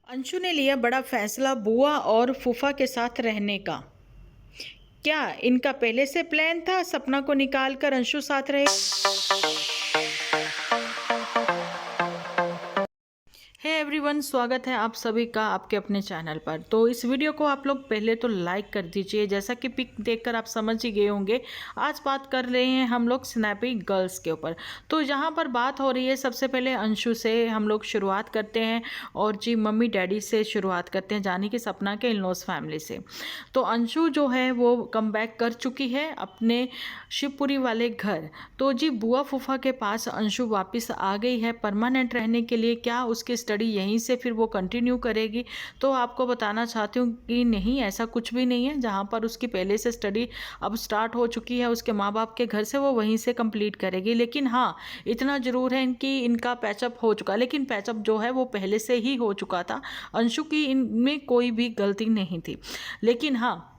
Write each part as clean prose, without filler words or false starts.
अंशु ने लिया बड़ा फैसला बुआ और फूफा के साथ रहने का। क्या इनका पहले से प्लान था सपना को निकाल कर अंशु साथ रहे? हे एवरीवन, स्वागत है आप सभी का आपके अपने चैनल पर। तो इस वीडियो को आप लोग पहले तो लाइक कर दीजिए। जैसा कि पिक देखकर आप समझ ही गए होंगे, आज बात कर रहे हैं हम लोग स्नैपी गर्ल्स के ऊपर। तो यहाँ पर बात हो रही है, सबसे पहले अंशु से हम लोग शुरुआत करते हैं और जी मम्मी डैडी से शुरुआत करते हैं, जानी कि सपना के इन-लॉज फैमिली से। तो अंशु जो है वो कम बैक कर चुकी है अपने शिवपुरी वाले घर। तो जी बुआ फूफा के पास अंशु वापस आ गई है परमानेंट रहने के लिए। क्या उसकी स्टडी यहीं से फिर वो कंटिन्यू करेगी? तो आपको बताना चाहती हूँ कि नहीं, ऐसा कुछ भी नहीं है। जहाँ पर उसकी पहले से स्टडी अब स्टार्ट हो चुकी है उसके माँ बाप के घर से, वो वहीं से कंप्लीट करेगी। लेकिन हाँ, इतना ज़रूर है कि इनका पैचअप हो चुका है, लेकिन पैचअप जो है वो पहले से ही हो चुका था। अंशु की इनमें कोई भी गलती नहीं थी। लेकिन हाँ,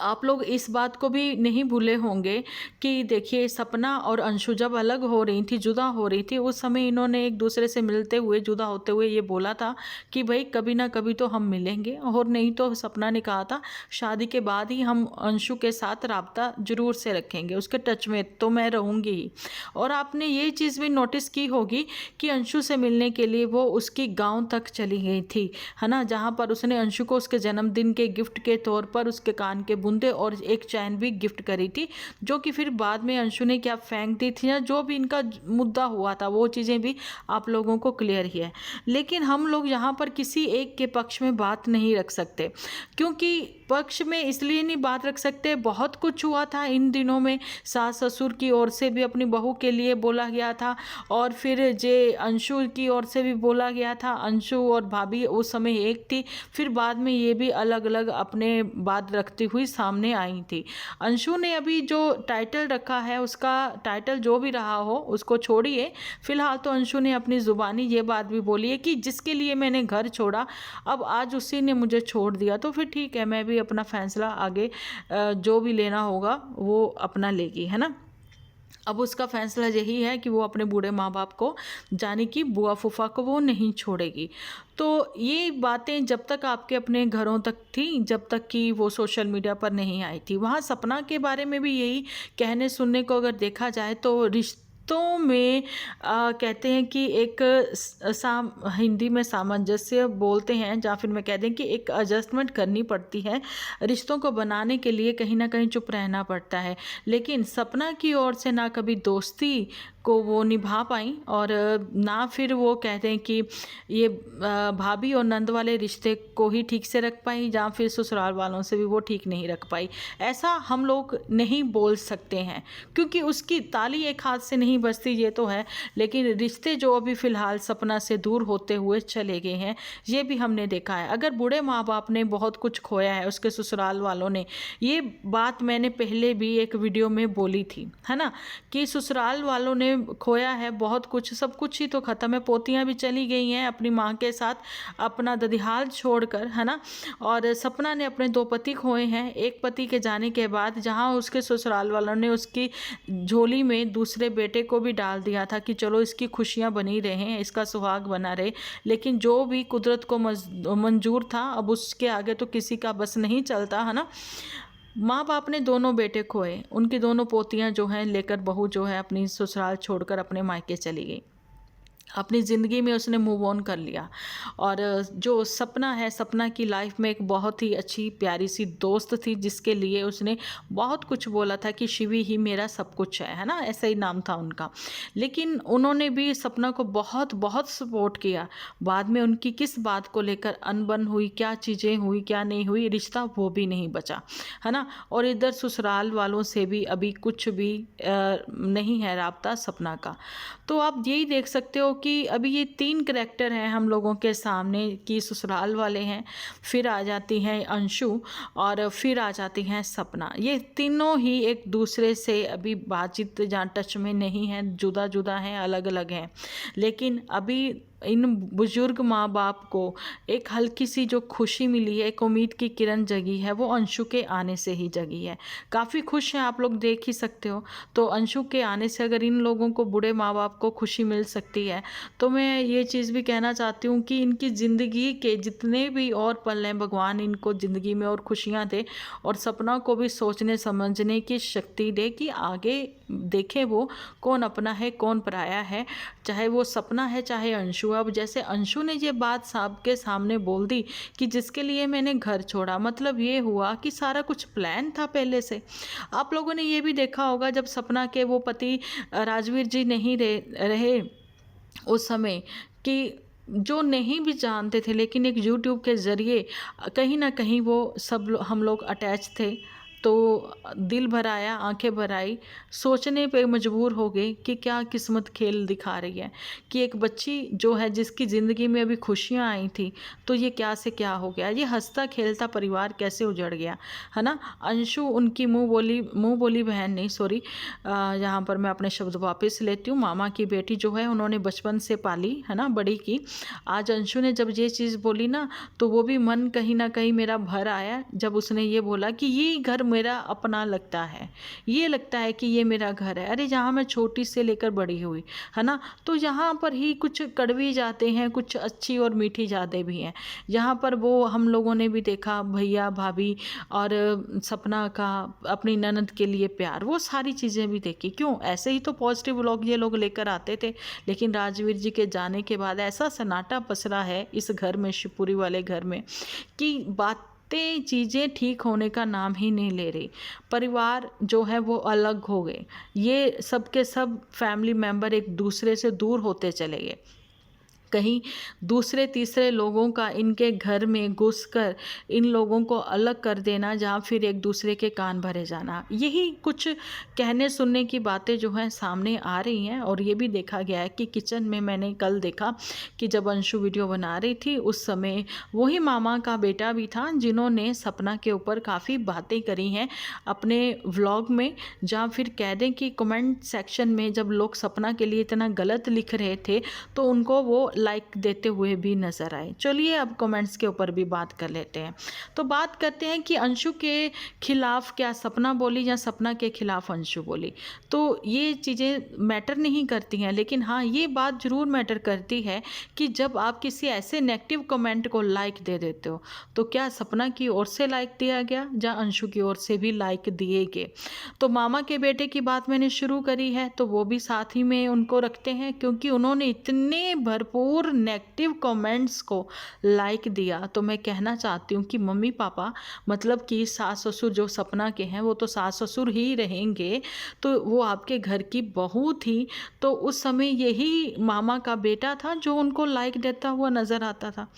आप लोग इस बात को भी नहीं भूले होंगे कि देखिए, सपना और अंशु जब अलग हो रही थी, जुदा हो रही थी, उस समय इन्होंने एक दूसरे से मिलते हुए, जुदा होते हुए ये बोला था कि भाई कभी ना कभी तो हम मिलेंगे। और नहीं तो सपना ने कहा था शादी के बाद ही हम अंशु के साथ राब्ता जरूर से रखेंगे, उसके टच में तो मैं रहूँगी ही। और आपने ये चीज़ भी नोटिस की होगी कि अंशु से मिलने के लिए वो उसकी गाँव तक चली गई थी, है ना, जहाँ पर उसने अंशु को उसके जन्मदिन के गिफ्ट के तौर पर उसके कान के बूंदे और एक चैन भी गिफ्ट करी थी, जो कि फिर बाद में अंशु ने क्या फेंक दी थी, या जो भी इनका मुद्दा हुआ था वो चीज़ें भी आप लोगों को क्लियर ही है। लेकिन हम लोग यहाँ पर किसी एक के पक्ष में बात नहीं रख सकते, क्योंकि पक्ष में इसलिए नहीं बात रख सकते, बहुत कुछ हुआ था इन दिनों में। सास ससुर की ओर से भी अपनी बहू के लिए बोला गया था, और फिर जे अंशु की ओर से भी बोला गया था। अंशु और भाभी उस समय एक थी, फिर बाद में ये भी अलग अलग अपने बात रखती हुई सामने आई थी। अंशु ने अभी जो टाइटल रखा है, उसका टाइटल जो भी रहा हो उसको छोड़िए। फिलहाल तो अंशु ने अपनी ज़ुबानी ये बात भी बोली है कि जिसके लिए मैंने घर छोड़ा, अब आज उसी ने मुझे छोड़ दिया, तो फिर ठीक है, मैं भी अपना फैसला आगे जो भी लेना होगा वो अपना लेगी, है ना। अब उसका फैसला यही है कि वो अपने बूढ़े माँ बाप को, जाने कि बुआ फूफा को, वो नहीं छोड़ेगी। तो ये बातें जब तक आपके अपने घरों तक थी, जब तक कि वो सोशल मीडिया पर नहीं आई थी। वहाँ सपना के बारे में भी यही कहने सुनने को अगर देखा जाए तो रिश्तों में कहते हैं कि एक हिंदी में सामंजस्य बोलते हैं, या फिर मैं कह दें कि एक एडजस्टमेंट करनी पड़ती है। रिश्तों को बनाने के लिए कहीं ना कहीं चुप रहना पड़ता है। लेकिन सपना की ओर से ना कभी दोस्ती को वो निभा पाई, और ना फिर वो कहते हैं कि ये भाभी और नंद वाले रिश्ते को ही ठीक से रख पाई, या फिर ससुराल वालों से भी वो ठीक नहीं रख पाई। ऐसा हम लोग नहीं बोल सकते हैं, क्योंकि उसकी ताली एक हाथ से नहीं बजती, ये तो है। लेकिन रिश्ते जो अभी फ़िलहाल सपना से दूर होते हुए चले गए हैं, ये भी हमने देखा है। अगर बूढ़े माँ बाप ने बहुत कुछ खोया है, उसके ससुराल वालों ने, ये बात मैंने पहले भी एक वीडियो में बोली थी, है ना, कि ससुराल वालों ने खोया है बहुत कुछ, सब कुछ ही तो ख़त्म है। पोतियाँ भी चली गई हैं अपनी माँ के साथ, अपना ददिहाल छोड़कर, है ना। और सपना ने अपने 2 पति खोए हैं। एक पति के जाने के बाद जहाँ उसके ससुराल वालों ने उसकी झोली में दूसरे बेटे को भी डाल दिया था कि चलो इसकी खुशियाँ बनी रहें, इसका सुहाग बना रहे। लेकिन जो भी कुदरत को मंजूर था, अब उसके आगे तो किसी का बस नहीं चलता, है ना। माँ बाप ने दोनों बेटे खोए, उनकी दोनों पोतियाँ जो हैं लेकर बहू जो है अपनी ससुराल छोड़कर अपने मायके चली गई। अपनी ज़िंदगी में उसने मूव ऑन कर लिया। और जो सपना है, सपना की लाइफ में एक बहुत ही अच्छी प्यारी सी दोस्त थी, जिसके लिए उसने बहुत कुछ बोला था कि शिवी ही मेरा सब कुछ है ना, ऐसा ही नाम था उनका। लेकिन उन्होंने भी सपना को बहुत बहुत सपोर्ट किया। बाद में उनकी किस बात को लेकर अनबन हुई, क्या चीज़ें हुई, क्या नहीं हुई, रिश्ता वो भी नहीं बचा, है ना। और इधर ससुराल वालों से भी अभी कुछ भी नहीं है राब्ता सपना का। तो आप यही देख सकते हो कि अभी ये 3 करैक्टर हैं हम लोगों के सामने, कि ससुराल वाले हैं, फिर आ जाती हैं अंशु, और फिर आ जाती हैं सपना। ये तीनों ही एक दूसरे से अभी बातचीत या टच में नहीं हैं, जुदा जुदा हैं, अलग अलग हैं। लेकिन अभी इन बुजुर्ग माँ बाप को एक हल्की सी जो खुशी मिली है, एक उम्मीद की किरण जगी है, वो अंशु के आने से ही जगी है। काफ़ी खुश हैं, आप लोग देख ही सकते हो। तो अंशु के आने से अगर इन लोगों को, बूढ़े माँ बाप को खुशी मिल सकती है, तो मैं ये चीज़ भी कहना चाहती हूँ कि इनकी ज़िंदगी के जितने भी और पल हैं, भगवान इनको ज़िंदगी में और खुशियाँ दे और सपना को भी सोचने समझने की शक्ति दे कि आगे देखें वो कौन अपना है कौन पराया है, चाहे वो सपना है चाहे अंशु। अब जैसे अंशु ने ये बात सबके सामने बोल दी कि जिसके लिए मैंने घर छोड़ा, मतलब ये हुआ कि सारा कुछ प्लान था पहले से। आप लोगों ने ये भी देखा होगा जब सपना के वो पति राजवीर जी नहीं रहे उस समय, कि जो नहीं भी जानते थे लेकिन एक यूट्यूब के ज़रिए कहीं ना कहीं वो हम लोग अटैच थे। तो दिल भर आया, आंखें भर आई, सोचने पे मजबूर हो गए कि क्या किस्मत खेल दिखा रही है कि एक बच्ची जो है जिसकी ज़िंदगी में अभी खुशियाँ आई थी, तो ये क्या से क्या हो गया, ये हंसता खेलता परिवार कैसे उजड़ गया, है ना। अंशु उनकी मुंह बोली बहन नहीं, सॉरी, यहाँ पर मैं अपने शब्द वापस लेती हूँ, मामा की बेटी जो है उन्होंने बचपन से पाली है ना, बड़ी की। आज अंशु ने जब ये चीज़ बोली ना, तो वो भी मन कहीं ना कहीं मेरा भर आया जब उसने ये बोला कि ये घर मेरा अपना लगता है, ये लगता है कि ये मेरा घर है। अरे जहाँ मैं छोटी से लेकर बड़ी हुई, है ना, तो यहाँ पर ही कुछ कड़वी जाते हैं, कुछ अच्छी और मीठी यादें भी हैं। यहाँ पर वो हम लोगों ने भी देखा भैया भाभी और सपना का अपनी ननद के लिए प्यार, वो सारी चीज़ें भी देखी। क्यों, ऐसे ही तो पॉजिटिव व्लॉग ये लोग लेकर आते थे, लेकिन राजवीर जी के जाने के बाद ऐसा सन्नाटा पसरा है इस घर में, शिवपुरी वाले घर में, कि बातें चीज़ें ठीक होने का नाम ही नहीं ले रही। परिवार जो है वो अलग हो गए, ये सब के सब फैमिली मेम्बर एक दूसरे से दूर होते चले गए। कहीं दूसरे तीसरे लोगों का इनके घर में घुसकर इन लोगों को अलग कर देना, जहाँ फिर एक दूसरे के कान भरे जाना, यही कुछ कहने सुनने की बातें जो हैं सामने आ रही हैं। और ये भी देखा गया है कि किचन में मैंने कल देखा कि जब अंशु वीडियो बना रही थी उस समय वही मामा का बेटा भी था जिन्होंने सपना के ऊपर काफ़ी बातें करी हैं अपने व्लॉग में, जहाँ फिर कह दें कि कमेंट सेक्शन में जब लोग सपना के लिए इतना गलत लिख रहे थे तो उनको वो लाइक देते हुए भी नजर आए। चलिए अब कमेंट्स के ऊपर भी बात कर लेते हैं। तो बात करते हैं कि अंशु के खिलाफ क्या सपना बोली या सपना के खिलाफ अंशु बोली, तो ये चीज़ें मैटर नहीं करती हैं। लेकिन हाँ, ये बात ज़रूर मैटर करती है कि जब आप किसी ऐसे नेगेटिव कमेंट को लाइक दे देते हो, तो क्या सपना की ओर से लाइक दिया गया या अंशु की ओर से भी लाइक दिए गए। तो मामा के बेटे की बात मैंने शुरू करी है तो वो भी साथ ही में उनको रखते हैं, क्योंकि उन्होंने इतने भरपूर नेगेटिव कमेंट्स को लाइक दिया। तो मैं कहना चाहती हूँ कि मम्मी पापा, मतलब कि सास ससुर जो सपना के हैं वो तो सास ससुर ही रहेंगे, तो वो आपके घर की बहू थी। तो उस समय यही मामा का बेटा था जो उनको लाइक देता हुआ नज़र आता था।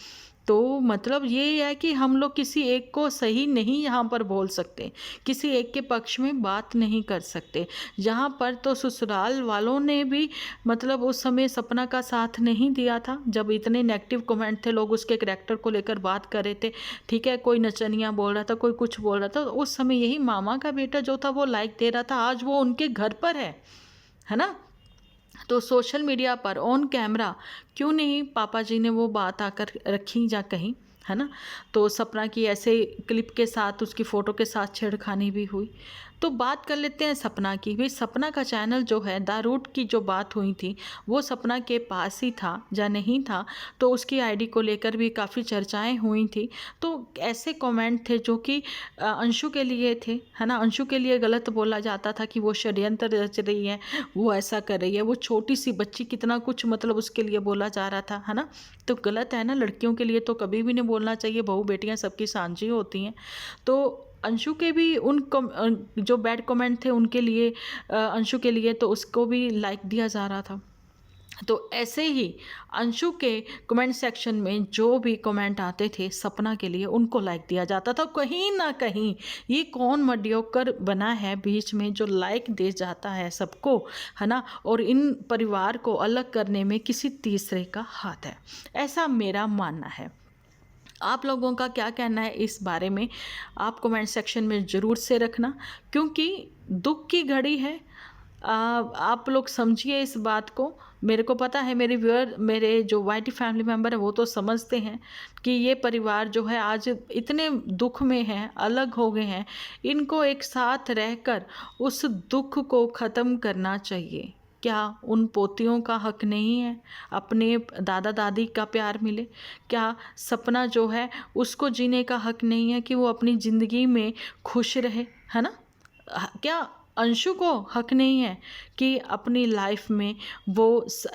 तो मतलब ये है कि हम लोग किसी एक को सही नहीं यहाँ पर बोल सकते, किसी एक के पक्ष में बात नहीं कर सकते। यहाँ पर तो ससुराल वालों ने भी मतलब उस समय सपना का साथ नहीं दिया था, जब इतने नेगेटिव कमेंट थे, लोग उसके करैक्टर को लेकर बात कर रहे थे, ठीक है, कोई नचनिया बोल रहा था, कोई कुछ बोल रहा था, तो उस समय यही मामा का बेटा जो था वो लाइक दे रहा था। आज वो उनके घर पर है ना, तो सोशल मीडिया पर ऑन कैमरा क्यों नहीं पापा जी ने वो बात आकर रखी या कहीं, है ना। तो सपना की ऐसे क्लिप के साथ, उसकी फ़ोटो के साथ छेड़खानी भी हुई। तो बात कर लेते हैं सपना की। भाई सपना का चैनल जो है, द रूट की जो बात हुई थी वो सपना के पास ही था या नहीं था, तो उसकी आईडी को लेकर भी काफ़ी चर्चाएं हुई थी। तो ऐसे कमेंट थे जो कि अंशु के लिए थे, है ना, अंशु के लिए गलत बोला जाता था कि वो षड्यंत्र रच रही है, वो ऐसा कर रही है, वो छोटी सी बच्ची, कितना कुछ मतलब उसके लिए बोला जा रहा था, है ना। तो गलत है ना, लड़कियों के लिए तो कभी भी नहीं बोलना चाहिए, बहू बेटियां सबकी साझी होती हैं। तो अंशु के भी जो बैड कमेंट थे उनके लिए, अंशु के लिए, तो उसको भी लाइक दिया जा रहा था। तो ऐसे ही अंशु के कमेंट सेक्शन में जो भी कमेंट आते थे सपना के लिए, उनको लाइक दिया जाता था। कहीं ना कहीं ये कौन मडियोकर बना है बीच में जो लाइक दे जाता है सबको, है ना, और इन परिवार को अलग करने में किसी तीसरे का हाथ है, ऐसा मेरा मानना है। आप लोगों का क्या कहना है इस बारे में, आप कमेंट सेक्शन में ज़रूर से रखना, क्योंकि दुख की घड़ी है। आप लोग समझिए इस बात को मेरे को पता है मेरे व्यूअर, मेरे जो वाईटी फैमिली मेम्बर है वो तो समझते हैं कि ये परिवार जो है आज इतने दुख में हैं, अलग हो गए हैं, इनको एक साथ रहकर उस दुख को ख़त्म करना चाहिए। क्या उन पोतियों का हक नहीं है अपने दादा दादी का प्यार मिले? क्या सपना जो है उसको जीने का हक नहीं है कि वो अपनी ज़िंदगी में खुश रहे, है ना? क्या अंशु को हक नहीं है कि अपनी लाइफ में वो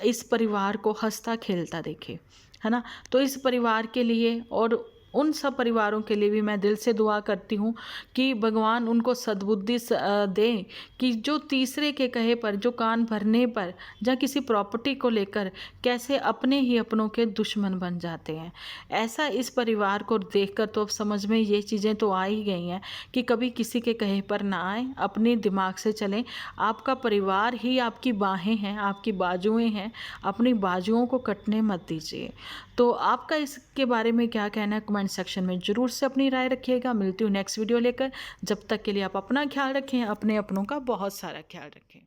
इस परिवार को हंसता खेलता देखे, है ना? तो इस परिवार के लिए और उन सब परिवारों के लिए भी मैं दिल से दुआ करती हूँ कि भगवान उनको सद्बुद्धि दें कि जो तीसरे के कहे पर, जो कान भरने पर, या किसी प्रॉपर्टी को लेकर कैसे अपने ही अपनों के दुश्मन बन जाते हैं। ऐसा इस परिवार को देखकर तो अब समझ में ये चीज़ें तो आ ही गई हैं कि कभी किसी के कहे पर ना आए, अपने दिमाग से चलें। आपका परिवार ही आपकी बाहें हैं, आपकी बाजुएं हैं, अपनी बाजुओं को कटने मत दीजिए। तो आपका इसके बारे में क्या कहना है कमेंट सेक्शन में ज़रूर से अपनी राय रखिएगा। मिलती हूँ नेक्स्ट वीडियो लेकर। जब तक के लिए आप अपना ख्याल रखें, अपने अपनों का बहुत सारा ख्याल रखें।